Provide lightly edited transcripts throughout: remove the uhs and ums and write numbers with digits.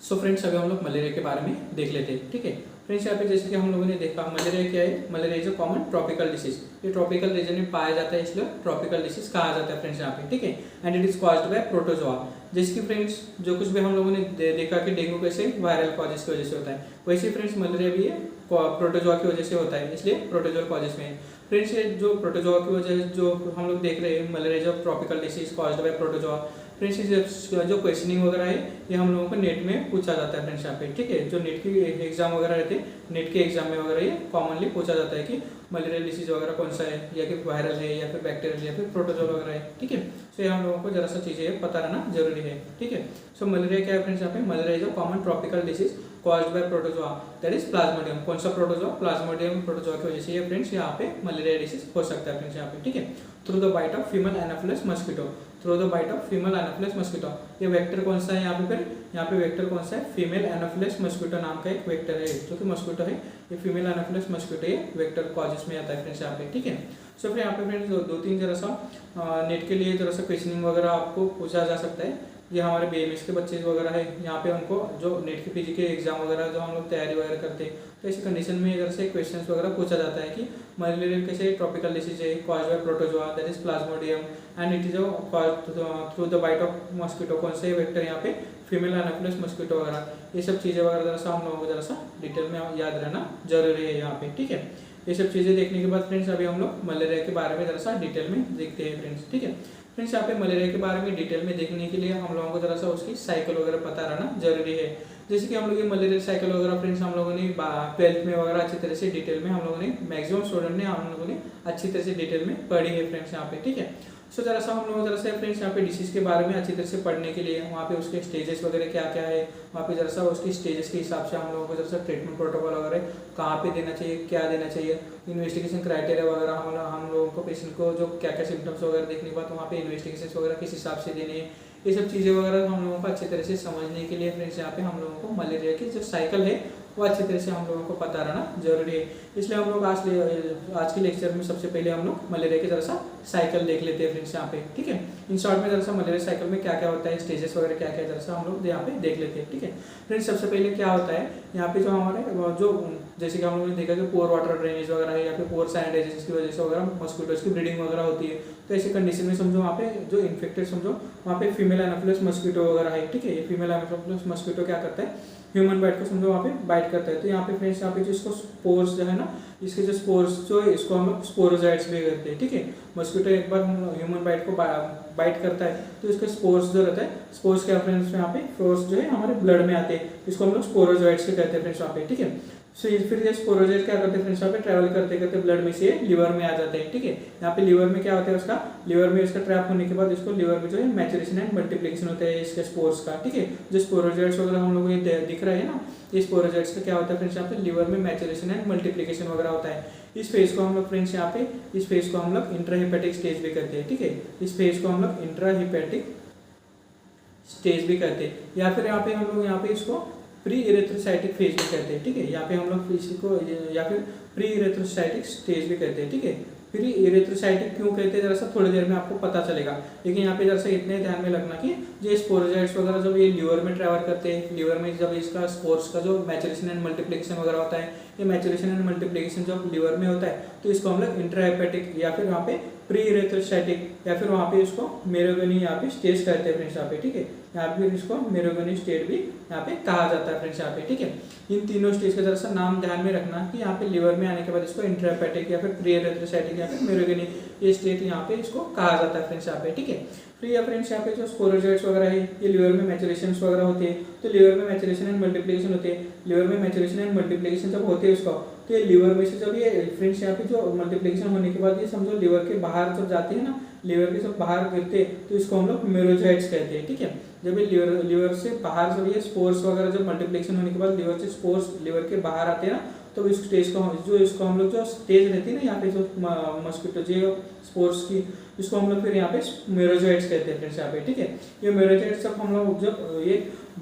So friends अभी हम लोग मलेरिया के बारे में देख लेते हैं। ठीक है फ्रेंड्स, यहाँ पे जैसे कि हम लोगों ने देखा मलेरिया क्या है। Malaria is a common tropical disease. ये ट्रॉपिकल रीजन में पाया जाता है, इसलिए ट्रॉपिकल डिसीज कहा जाता है फ्रेंड्स यहाँ पे। ठीक है, and it is caused by protozoa. जैसे कि फ्रेंड्स जो कुछ भी हम लोगों ने देखा कि डेंगू कैसे वायरल कॉजेस की वजह से होता है, वैसे फ्रेंड्स मलेरिया भी है प्रोटोजोआ की वजह से होता है, इसलिए प्रोटोजोआ कॉजेस में है। फ्रेंड्स ये जो प्रोटोजोआ की वजह जो हम लोग देख रहे हैं मलेरिया जो tropical disease caused by protozoa. Friends जो क्वेश्चनिंग वगैरह है ये हम लोगों को नेट में पूछा जाता है फ्रेंड्स यहाँ पे। ठीक है, जो नेट की एग्जाम वगैरह रहते हैं, नेट के एग्जाम में वगैरह ये कॉमनली पूछा जाता है कि मलेरिया डिसीज वगैरह कौन सा है, या फिर वायरल है या फिर बैक्टीरियल या फिर प्रोटोजोआ वगैरह है। ठीक है, सो ये हम लोगों को जरा सा चीज़ें पता रहना जरूरी है। ठीक है, सो मलेरिया क्या है फ्रेंड्स यहाँ पे, मलेरिया जो common tropical disease caused by protozoa that is Plasmodium. कौन सा प्रोटोजोआ, प्लाज्मोडियम प्रोटोजोआ की वजह से ये फ्रेंड्स यहाँ पे मलेरिया डिसीज हो सकता है फ्रेंड्स यहाँ पे। ठीक है, through the bite of female anopheles mosquito, through the bite of female anopheles mosquito. ये वेक्टर कौन सा है यहाँ पे, फिर यहाँ पे वेक्टर कौन सा है, फीमेल एनाफिलस मस्कीटो नाम का एक वेक्टर है जो कि मस्कीटो है। ये फीमेल एनाफिलस मस्कीटो ये वेक्टर कॉजेस में आता है फ्रेंड्स यहाँ पे। ठीक है, सो फिर यहाँ पे फ्रेंड्स दो तीन जरा सा नेट के लिए जरा सा क्वेश्चनिंग वगैरह आपको पूछा जा सकता है। ये हमारे बीएमएस के बच्चे वगैरह है, यहाँ पे उनको जो नेट के पीजी के एग्जाम वगैरह जो हम लोग तैयारी वगैरह करते हैं, तो ऐसी कंडीशन में इधर से क्वेश्चंस वगैरह पूछा जाता है कि मलेरिया कैसे ट्रॉपिकल डिसीज है caused by protozoa that is plasmodium and it is through the bite of mosquito. कौन से वेक्टर यहाँ पे, फीमेल एनाफिलस मस्कीटो वगैरह, ये सब चीज़ें वगैरह जरा सा हम लोगों को जरा सा डिटेल में याद रहना जरूरी है यहाँ पे। ठीक है, ये सब चीज़ें देखने के बाद फ्रेंड्स अभी हम लोग मलेरिया के बारे में जरा सा डिटेल में देखते हैं फ्रेंड्स। ठीक है फ्रेंड्स, यहाँ पे मलेरिया के बारे में डिटेल में देखने के लिए हम लोगों को जरा सा उसकी साइकिल वगैरह पता रहना जरूरी है। जैसे कि हम लोग ये मलेरिया साइकिल वगैरह फ्रेंड्स हम लोगों ने 12th में वगैरह अच्छी तरह से डिटेल में हम लोगों ने मैक्सिमम स्टूडेंट ने हम लोगों ने अच्छी तरह से डिटेल में पढ़ी है फ्रेंड्स यहाँ पे। ठीक है, सो जरा सा हम लोग जरा सा फ्रेंड्स यहाँ पे डिसीज के बारे में अच्छी तरह से पढ़ने के लिए वहाँ पे उसके स्टेजेस वगैरह क्या क्या है, वहाँ पे जरा सा उसकी स्टेजेस के हिसाब से हम लोगों को जरा सा ट्रीटमेंट प्रोटोकॉल वगैरह कहाँ पे देना चाहिए, क्या देना चाहिए, इन्वेस्टिगेशन क्राइटेरिया वगैरह हम लोगों को पेशेंट को जो क्या क्या सिम्टम्स वगैरह देखने के बाद वहाँ पे इन्वेस्टिगेशन वगैरह किस हिसाब से देने हैं, ये सब चीज़ें वगैरह हम लोगों को अच्छी तरह से समझने के लिए फ्रेंड्स यहाँ पे हम लोगों को मलेरिया की जो साइकिल है वो अच्छी तरह से हम लोगों को पता रहना जरूरी है। इसलिए हम लोग आज के लेक्चर में सबसे पहले हम लोग मलेरिया की जरा सा साइकिल देख लेते हैं फ्रेंड्स यहाँ पे। ठीक है, इन शॉर्ट में जरा सा मलेरिया साइकिल में क्या क्या होता है, स्टेजेस वगैरह क्या क्या जरा सा हम लोग यहाँ पे देख लेते हैं। ठीक है फ्रेंड्स, सबसे पहले क्या होता है यहाँ पे जो हमारे जो जैसे कि हम लोगों ने देखा कि पोर वाटर ड्रेनेज वगैरह है या फिर पोर सैनिटाइजेशन की वजह से वगैरह मस्कीटोज की ब्रीडिंग वगैरह होती है। तो ऐसी कंडीशन में समझो वहाँ पे जो इन्फेक्टेड समझो वहाँ पे फीमेल एनाफिलस मस्कीटो वगैरह है। ठीक है, ये फीमेल एनाफिलस मस्कीटो क्या करता है, ह्यूमन बाइट को समझो वहाँ पे बाइट करता है। तो यहाँ पे फ्रेंड्स यहाँ पे जो इसको स्पोर्स जो है ना, इसके जो स्पोर्स जो है इसको हम लोग स्पोरोजाइट्स भी कहते हैं। ठीक है, मस्कीटो एक बार ह्यूमन बाइट को बाइट करता है तो इसके स्पोर्स जो रहता है, स्पोर्स के फ्रेंड्स यहाँ पे स्पोर्स जो है हमारे ब्लड में आते हैं, इसको हम लोग स्पोरोजाइट्स कहते हैं फ्रेंड्स यहाँ पे। ठीक है, सो फिर ये स्पोरोजाइट्स क्या करते हैं फ्रेंड्स यहाँ पे ट्रैवल करते करते ब्लड में से लिवर में आ जाते हैं। ठीक है, यहाँ पे लिवर में क्या होता है उसका, लिवर में इसका ट्रैप होने के बाद इसको लिवर में जो है मैचुरेशन एंड मल्टीप्लिकेशन होता है इसके स्पोर्स का। ठीक है, जो स्पोरोजाइट्स वगैरह हम लोग ये दिख रहा है ना, ये स्पोरोजाइट्स का क्या होता है फ्रेंड्स यहाँ पे लिवर में मैचुरेशन एंड मल्टीप्लिकेशन वगैरह होता है। इस फेज को हम लोग फ्रेंड्स यहाँ पे इस फेज को हम लोग इंट्राहिपेटिक स्टेज भी कहते हैं। ठीक है, इस फेज को हम लोग इंट्राहिपेटिक स्टेज भी कहते हैं, या फिर यहाँ पे हम लोग यहाँ पे इसको प्री इरेथ्रोसाइटिक फेज भी कहते हैं। ठीक है, यहाँ पे हम लोग इसी को या फिर प्री इरेथ्रोसाइटिक स्टेज भी कहते हैं। ठीक है, प्री इरेथ्रोसाइटिक क्यों कहते हैं जरा सा थोड़ी देर में आपको पता चलेगा, लेकिन यहाँ पे जरा सा इतने ध्यान में रखना कि जो स्पोरोजाइट्स वगैरह जब ये लिवर में ट्रैवल करते हैं, लिवर में जब इसका स्पोर्स का जो मैचुरेशन एंड मल्टीप्लिकेशन वगैरह होता है, ये मैचुरेशन एंड मल्टीप्लिकेशन जब लिवर में होता है तो इसको हम लोग इंट्राहेपेटिक या फिर वहाँ पे प्री इरेथ्रोसाइटिक या फिर वहाँ पे इसको मेरोगनी यहाँ पे स्टेज कहते हैं फ्रेंड्स यहाँ पे। ठीक है, यहाँ पे इसको मेरोगनी स्टेज भी यहाँ पे कहा जाता है फ्रेंड्स यहाँ पे। ठीक है, इन तीनों स्टेज का जरा सा नाम ध्यान में रखना कि यहाँ पे लिवर में आने के बाद इसको इंट्राहेपेटिक या फिर प्री इरेथ्रोसाइटिक या फिर मेरोगनी ये स्टेज यहाँ पे इसको कहा जाता है फ्रेंड्स यहाँ पे। ठीक है, फिर या फ्रेंड्स यहाँ पे जो स्पोरोजाइट्स वगैरह है ये लिवर में मैचुरेशन वगैरह होते हैं, तो लिवर में मैचुरेशन एंड मल्टीप्लिकेशन होते हैं। लिवर में मैचुरेशन एंड मल्टीप्लिकेशन जब होते हैं उसका, तो ये लिवर में से जब ये फ्रेंड्स यहाँ पे जो मल्टीप्लिकेशन होने के बाद ये समझो लिवर के बाहर जब जाते हैं ना, लिवर के सब बाहर गिरते हैं तो इसको हम लोग मेरोजाइट्स कहते हैं। ठीक है, जब ये लिवर से बाहर जब ये स्पोर्स वगैरह जब मल्टीप्लिकेशन होने के बाद लिवर से स्पोर्स लिवर के बाहर आते हैं ना, तो इस स्टेज को जो इसको हम लोग जो स्टेज रहती है ना यहाँ पे जो मस्कीटो जो स्पोर्स की, इसको हम लोग फिर यहाँ पे मेरोजाइट्स कहते हैं फ्रेंड्स यहाँ पे। ठीक है, ये मेरोजाइट्स सब हम लोग जब ये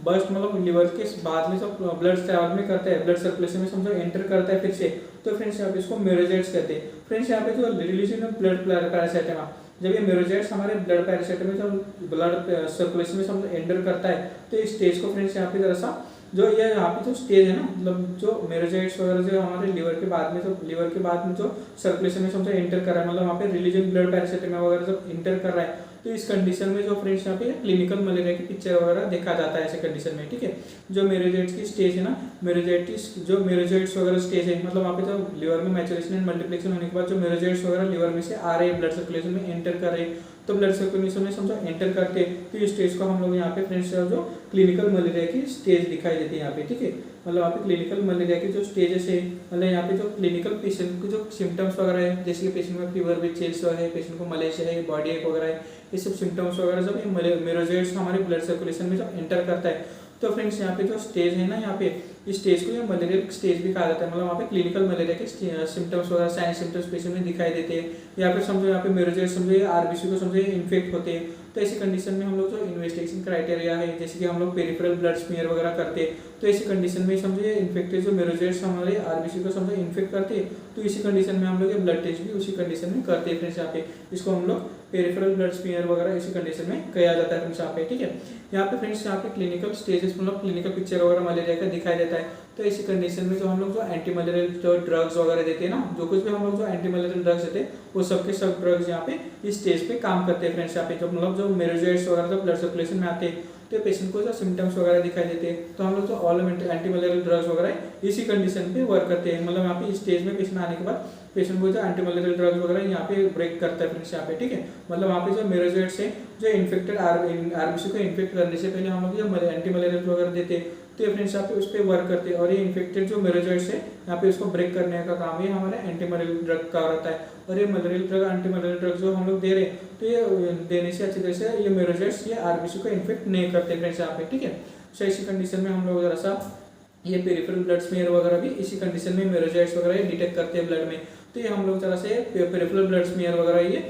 बस्ट मतलब लिवर के बाद में जब ब्लड ट्रैवल में करता है, ब्लड सर्कुलेशन में समझो एंटर करता है फिर से, तो फ्रेंड्स यहाँ पे इसको मेरोजाइट्स कहते हैं। फ्रेंड्स यहाँ पे जो रिलीजन ऑफ ब्लड पैरासाइटम, जब ये मेरोजाइट्स हमारे ब्लड पैरासाइटम में जब ब्लड सर्कुलेशन में समझो एंटर करता है तो इस स्टेज को फ्रेंड्स यहाँ पे जरा सा जो ये यहाँ पे जो स्टेज है ना, मतलब जो मेरोजाइट्स वगैरह जो हमारे लीवर के बाद में जो सर्कुलेशन में समझो एंटर कर रहा है, मतलब वहाँ पे रिलीजन ब्लड पैरासिटामोल वगैरह जब एंटर कर रहा है, तो इस कंडीशन में जो फ्रेंड्स यहाँ पे क्लिनिकल मलेरिया की पिक्चर वगैरह देखा जाता है ऐसे कंडीशन में, ठीक है। जो मेरोजाइट्स की स्टेज है ना, मेरोजाइट्स वगैरह स्टेज है, मतलब वहाँ पे जो लीवर में मैचुरेशन एंड मल्टीप्लिकेशन होने के बाद जो मेरोजाइट्स वगैरह लीवर में से आ रहे हैं, ब्लड सर्कुलेशन में एंटर कर रहे हैं, तो ब्लड सर्कुलेशन में समझो एंटर करते हैं, तो इस स्टेज को हम लोग यहाँ पे फ्रेंड्स जो क्लिनिकल मलेरिया की स्टेज दिखाई देती है यहाँ पे, ठीक है। मतलब यहाँ पे क्लिनिकल मलेरिया की जो स्टेजेस है, मतलब यहाँ पे जो क्लिनिकल पेशेंट के जो सिम्टम्स वगैरह है, जैसे कि पेशेंट में फीवर विद चिल्स है, पेशेंट को मलेशिया है, बॉडी एक वगैरह है, ये सब सिम्टम्स वगैरह जब मेरोजाइट्स हमारे ब्लड सर्कुलेशन में जब एंटर करता है, तो फ्रेंड्स यहाँ पे जो स्टेज है ना, यहाँ पे इस स्टेज को ये मलेरिया स्टेज भी कहा जाता है। मतलब वहाँ पे क्लिनिकल मलेरिया के सिम्टम्स वगैरह साइन सिम्टम्स पेशेंट में दिखाई देते हैं, या फिर समझो यहाँ पे मेरोजाइट्स समझो आरबीसी को समझो इन्फेक्ट होते हैं, तो ऐसी कंडीशन में हम लोग जो इन्वेस्टिगेशन क्राइटेरिया है, जैसे कि हम लोग पेरिफेरल ब्लड स्मीयर वगैरह करते हैं, तो ऐसी कंडीशन में समझो ये इन्फेक्टेड जो मेरोजाइट्स हमारे आरबीसी को समझो इन्फेक्ट करते हैं, तो इसी कंडीशन में हम लोग ये ब्लड टेस्ट भी उसी कंडीशन में करते हैं फ्रेंड्स। यहाँ पे इसको हम लोग पेरिफेरल ब्लड स्मीयर वगैरह इसी कंडीशन में किया जाता है फ्रेंड्स यहाँ पे, ठीक है। यहाँ पे फ्रेंड्स यहाँ पे क्लिनिकल स्टेजेस मतलब क्लिनिकल पिक्चर वगैरह मलेरिया का दिखाई देता है, तो ऐसी कंडीशन में जो हम लोग जो एंटी मलेरियल जो ड्रग्स वगैरह देते हैं ना, जो कुछ भी हम लोग जो एंटी मलेरियल ड्रग्स देते हैं, वो सबके सब ड्रग्स यहाँ पे इस स्टेज पे काम करते हैं फ्रेंड्स। यहाँ पे जो मतलब जो मेरोजाइट्स वगैरह जो ब्लड सर्कुलेशन में आते हैं, तो पेशेंट को जो सिम्टम्स वगैरह दिखाई देते हैं, तो हम लोग जो ऑल एंटी मलेरियल ड्रग्स वगैरह इसी कंडीशन पे वर्क करते हैं। मतलब यहाँ पे इस स्टेज में पेशेंट आने के बाद पेशेंट को जो एंटी मलेरियल ड्रग्स वगैरह यहाँ पे ब्रेक करता है फ्रेंड्स यहाँ पे, ठीक है। मतलब वहाँ पे जो मेरोजाइट्स है जो इन्फेक्टेड आरबीसी को इन्फेक्ट करने से पहले हम लोग जो एंटी मलेरियल वगैरह देते हैं, तो ये फ्रेंड्स यहाँ पे उस पर वर्क करते हैं, और ये इन्फेक्टेड जो मेरोजाइट्स है यहाँ पे उसको ब्रेक करने का काम ये हमारे एंटी मलेरियल ड्रग का रहता है। और ये malarial drug anti malarial drug जो हम लोग दे रहे हैं, तो ये देने से अच्छी तरह से ये मेरोजाइट्स ये आरबीसी को इन्फेक्ट नहीं करते फ्रेंड्स यहाँ पे, ठीक है। सो इसी कंडीशन में हम लोग जरा सा ये पेरिफेरल ब्लड स्मीयर वगैरह भी इसी कंडीशन में मेरोजाइट्स वगैरह डिटेक्ट करते हैं ब्लड में, तो ये हम लोग जरा से पेरिफेरल ब्लड स्मीयर वगैरह ये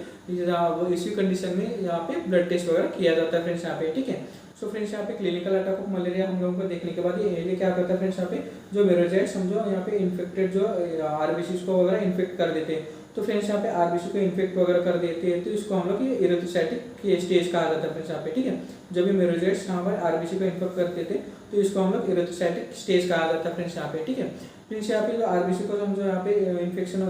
इसी कंडीशन में यहाँ पे ब्लड टेस्ट वगैरह किया जाता है फ्रेंड्स यहाँ पे, ठीक है। सो फ्रेंड्स यहाँ पे क्लिनिकल अटैक ऑफ मलेरिया हम लोगों को देखने के बाद ये क्या करता है फ्रेंड्स, यहाँ पे जो मेरोजाइट्स समझो यहाँ पे इन्फेक्टेड जो आरबीसी को वगैरह इन्फेक्ट कर देते हैं, तो फ्रेंड्स यहाँ पे आरबीसी को इन्फेक्ट वगैरह कर देते हैं, तो इसको हम लोग ये इरेथ्रोसाइटिक स्टेज कहा जाता है फ्रेंड्स यहाँ पे, ठीक है। जब ये मेरोजाइट्स यहाँ पर आरबीसी को इन्फेक्ट करते थे, तो इसको हम लोग इरेथ्रोसाइटिक स्टेज कहा जाता है फ्रेंड्स यहाँ पे, ठीक है। फ्रेंड्स यहाँ पे जो आरबीसी को समझो यहाँ पे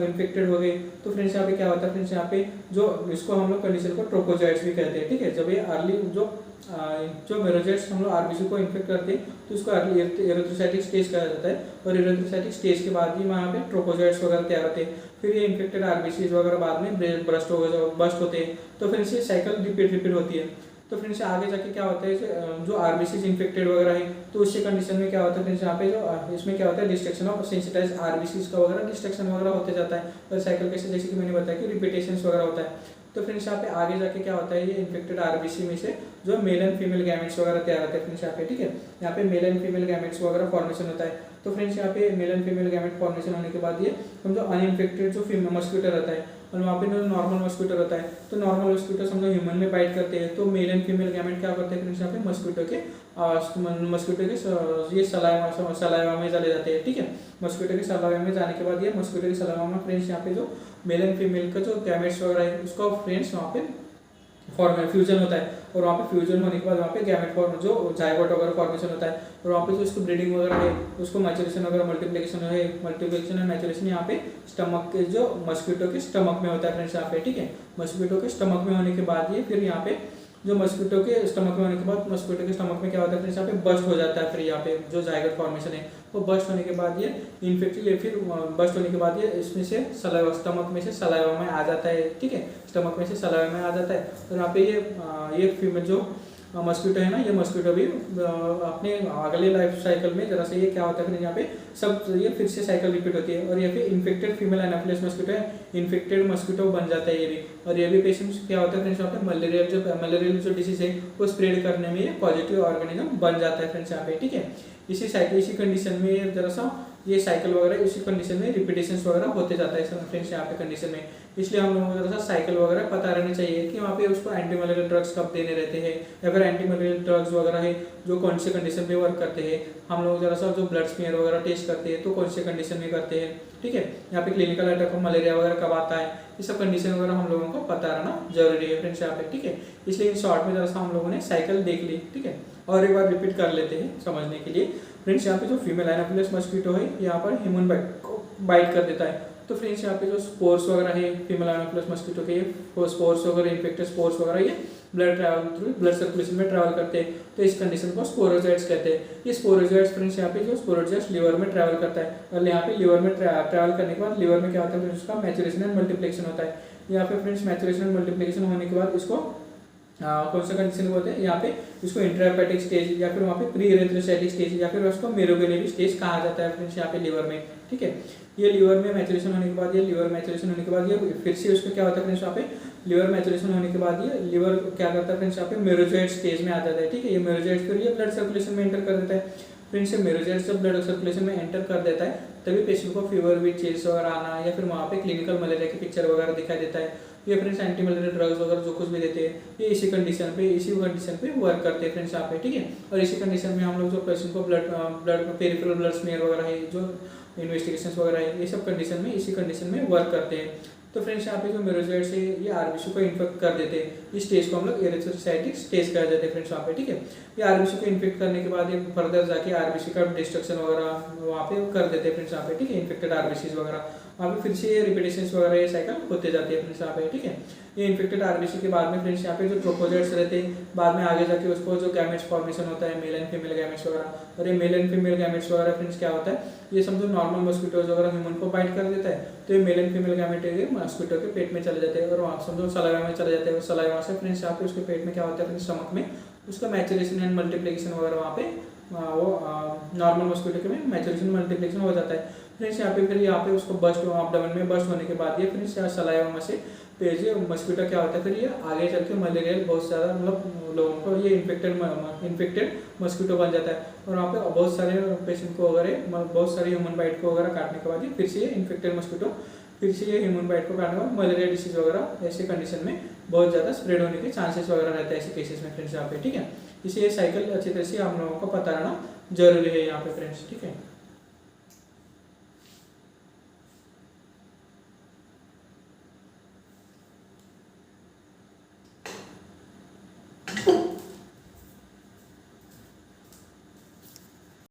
इन्फेक्टेड हो गए, तो फ्रेंड्स यहाँ पे क्या होता है फ्रेंड्स यहाँ पे जो इसको हम लोग कंडीशन को ट्रोपोजाइट्स भी कहते हैं, ठीक है। जब ये अर्ली जो मेरोजाइट्स हम लोग आरबीसी को इन्फेक्ट करते हैं, तो उसको इरेथ्रोसाइटिक स्टेज कहा जाता है, और इरेथ्रोसाइटिक स्टेज के बाद ही वहाँ पे ट्रोपोजाइट्स वगैरह तैयार होते हैं, फिर ये इन्फेक्टेड आरबीसी वगैरह बाद में बस्ट होते हैं, तो फिर इसे साइकिल रिपीट होती है। तो फ्रेंड्स आगे जाके क्या होता है, जो आरबीसी इन्फेक्टेड वगैरह है, तो उसी कंडीशन में क्या होता है फ्रेंड्स यहाँ पे जो इसमें क्या होता है डिस्ट्रक्शन ऑफ सेंसिटाइज आरबीसी का वगैरह डिस्ट्रक्शन वगैरह होते जाता है, और साइकिल कैसे जैसे कि मैंने बताया कि रिपीटेशन वगैरह होता है। तो फ्रेंड्स यहाँ पे आगे जाके क्या होता है, ये इन्फेक्टेड आरबीसी में से जो मेल एंड फीमेल गैमेट्स वगैरह तैयार होते हैं फ्रेंड्स यहाँ पे, ठीक है। यहाँ पे मेल एंड फीमेल गैमेट्स वगैरह फॉर्मेशन होता है, तो फ्रेंड्स यहाँ पे male and female gamete formation होने के बाद ये समझो अनइन्फेक्टेड जो मस्क्यूटो रहता है, और वहाँ पे जो नॉर्मल मस्क्यूटो रहता है, तो नॉर्मल मस्क्यूटो समझो ह्यूमन में बाइट करते हैं, तो मेल एंड फीमेल गैमेट क्या करते हैं फ्रेंड्स यहाँ पे मस्क्यूटो के ये सलाइवा में चले जाते हैं, ठीक है। मस्क्यूटो के सलाइवा में जाने के बाद ये मस्क्यूटो के सलाइवा में फ्रेंड्स यहाँ पे जो मेल एंड फीमेल का जो गैमेट्स वगैरह है उसका फ्रेंड्स वहाँ पे फ्यूजन होता है, और वहाँ पे फ्यूजन होने के बाद वहाँ पे गैमेट फॉर्म जो जाइगोट वगैरह फॉर्मेशन होता है, और वहाँ पे जो उसको ब्रीडिंग वगैरह है उसको मैचुरेशन वगैरह मल्टीप्लिकेशन है मैचुरेशन यहाँ पे स्टमक के जो मस्क्यूटो के स्टमक में होता है फ्रेंड्स यहाँ पे, ठीक है। मस्क्यूटो के स्टमक में होने के बाद ये फिर यहाँ पे जो मस्क्यूटो के स्टमक में होने के बाद मस्क्यूटो के स्टमक में क्या होता है फ्रेंड्स यहाँ पे बस्ट हो जाता है, फिर यहाँ पे जो जाइगोट फॉर्मेशन है वो बस्ट होने के बाद ये इन्फेक्टेड फिर बस्ट होने के बाद ये इसमें से सलाइवा स्टमक में से सलाइवा में आ जाता है, ठीक है। स्टमक में से सलाइवा में आ जाता है, और यहाँ पे ये फीमेल जो मस्क्यूटो है ना, ये मस्क्यूटो भी अपने अगले लाइफ साइकिल में जरा से ये क्या होता है फिर यहाँ पे सब ये फिर से साइकिल रिपीट होती है, और ये फिर इन्फेक्टेड फीमेल एनाफिलिस मस्क्यूटो है, इन्फेक्टेड मस्क्यूटो बन जाता है ये भी, और ये भी पेशेंट्स क्या होता है फ्रेंड्स यहाँ पे मलेरियल जो डिसीज है वो स्प्रेड करने में ये पॉजिटिव ऑर्गेनिज्म बन जाता है फ्रेंड्स यहाँ पे, ठीक है। इसी कंडीशन में जरा सा ये साइकिल वगैरह इसी कंडीशन में रिपीटेशन वगैरह होते जाता है फ्रेंड्स यहाँ पे कंडीशन में, इसलिए हम लोगों को जरा सा साइकिल वगैरह पता रहना चाहिए कि वहाँ पे उसको एंटी मलेरियल ड्रग्स कब देने रहते हैं, या फिर एंटी मलेरियल ड्रग्स वगैरह है जो कौन से कंडीशन में वर्क करते हैं। हम लोग जरा सा जो ब्लड स्मीयर वगैरह टेस्ट करते हैं तो कौन से कंडीशन में करते हैं, ठीक है। यहाँ पे क्लिनिकल अटैक ऑफ मलेरिया वगैरह कब आता है, ये सब कंडीशन वगैरह हम लोगों को पता रहना जरूरी है फ्रेंड्स यहाँ पे, ठीक है। इसलिए इन शॉर्ट में जरा सा हम लोगों ने साइकिल देख ली, ठीक है। और एक बार रिपीट कर लेते हैं समझने के लिए। फ्रेंड्स यहाँ पे जो फीमेल एनाफिलस मस्कीटो है यहाँ पर ह्यूमन को बाइट कर देता है। तो फ्रेंड्स यहाँ पे जो स्पोर्स वगैरह है फीमेल एनाफिलस मस्कीटो के, वो स्पोर्स वगैरह इन्फेक्टेड स्पोर्स वगैरह ये blood travel through blood circulation में ट्रैवल करते हैं, तो इस कंडीशन को स्पोरोजोइट्स कहते हैं। ये स्पोरोजोइट्स फ्रेंड्स यहाँ पे जो स्पोरोजोइट्स लिवर में ट्रैवल करता है, और यहाँ पे लिवर में ट्रैवल करने के बाद लिवर में क्या होता है, उसका मैचुरेशन एंड मल्टीप्लिकेशन होता है। यहाँ पे फ्रेंड्स मैचुरेशन एंड मल्टीप्लिकेशन होने के बाद इसको कौन सा कंडीशन बोलते हैं, यहाँ पे इसको इंट्राहेपेटिक स्टेज या फिर वहाँ पे प्री इरेथ्रोसाइटिक स्टेज या फिर उसको मेरोगेनेरी स्टेज कहा जाता है फ्रेंड्स यहाँ पे लिवर में, ठीक है। ये लिवर में मैचुरेशन होने के बाद, ये लिवर मैचुरेशन होने के बाद ये फिर से उसका क्या होता है फ्रेंड्स, यहाँ पे लिवर मैचुरेशन होने के बाद ये लिवर क्या करता है फ्रेंड्स, यहाँ पे मेरोजोइट स्टेज में आ जाता है, ठीक है। ये मेरोजोइट फिर ये ब्लड सर्कुलेशन में एंटर कर देता है। फ्रेंड्स ये मेरोजोइट जब ब्लड सर्कुलेशन में एंटर कर देता है तभी पेशेंट को फीवर विद चिल्स वगैरह आना या फिर वहाँ पे क्लिनिकल मलेरिया की पिक्चर वगैरह दिखाई देता है। ये फ्रेंड्स एंटी मलेरिया ड्रग्स वगैरह जो कुछ भी देते हैं ये इसी कंडीशन पे वर्क करते हैं फ्रेंड्स यहाँ पे, ठीक है। और इसी कंडीशन में हम लोग जो पेशेंट को ब्लड पेरिफेरल ब्लड स्मीयर वगैरह है, जो इन्वेस्टिगेशन वगैरह है, ये सब कंडीशन में इसी कंडीशन में वर्क करते हैं। तो फ्रेंड्स यहाँ पे जो मेरोजोइट्स है ये आरबीसी को इन्फेक्ट कर देते हैं, इस स्टेज को हम लोग एरिथ्रोसाइटिक स्टेज कहा जाते हैं फ्रेंड्स यहाँ पे, ठीक है। ये आरबीसी को इन्फेक्ट करने के बाद ये फर्दर जाके आरबीसी का डिस्ट्रक्शन वगैरह वहाँ पे कर देते हैं फ्रेंड्स यहाँ पे, ठीक है। इन्फेक्टेड आरबीसी वगैरह वहाँ पे फिर से रिपीटेशंस वगैरह ये साइकिल होते जाते हैं फ्रेंड्स यहाँ पे, ठीक है। ये इन्फेक्टेड आरबीसी के बाद में फ्रेंड्स यहाँ पे जो ट्रोपोजोइट्स रहते हैं बाद में आगे जाके उसको जो गैमेट्स फॉर्मेशन होता है मेल एंड फीमेल गैमेट्स वगैरह, और ये मेल एंड फीमेल गैमेट्स वगैरह फ्रेंड्स क्या होता है, ये समझो नॉर्मल मस्कीटोज वगैरह ह्यूमन को बाइट कर देता है, तो ये male and female gamete mosquito के पेट में चले जाते हैं और वहाँ समझो सलाइवा में चले जाते हैं, और सलाइवा से फ्रेंड्स यहाँ पे उसके पेट में क्या होता है फ्रेंड्स, स्टमक में उसका मैचुरेशन एंड मल्टीप्लिकेशन वगैरह वहाँ पे वो नॉर्मल मस्कीटो के में मैचुरेशन मल्टीप्लिकेशन हो जाता है फ्रेंड्स यहाँ पे। फिर यहाँ पे उसको बस्ट एब्डोमेन में बस्ट होने के बाद ये फ्रेंड्स यहाँ सलाइवा में से पेज मस्कीटो क्या होता है, फिर ये आगे चल के मलेरियल बहुत सारा मतलब लोगों को ये इन्फेक्टेड मस्कीटो बन जाता है, और वहाँ पे बहुत सारे पेशेंट को वगैरह बहुत सारे ह्यूमन बाइट को वगैरह काटने के बाद ये फिर से ये इन्फेक्टेड मस्कीटो फिर से ये ह्यूमन बाइट को काटने के बाद मलेरिया डिसीज वगैरह ऐसे कंडीशन में बहुत ज़्यादा स्प्रेड होने के चांसेस वगैरह रहते हैं ऐसे केसेस में फ्रेंड्स यहाँ पे, ठीक है। इसे ये साइकिल अच्छी तरह से हम लोगों को पता रहना जरूरी है यहाँ पे फ्रेंड्स, ठीक है।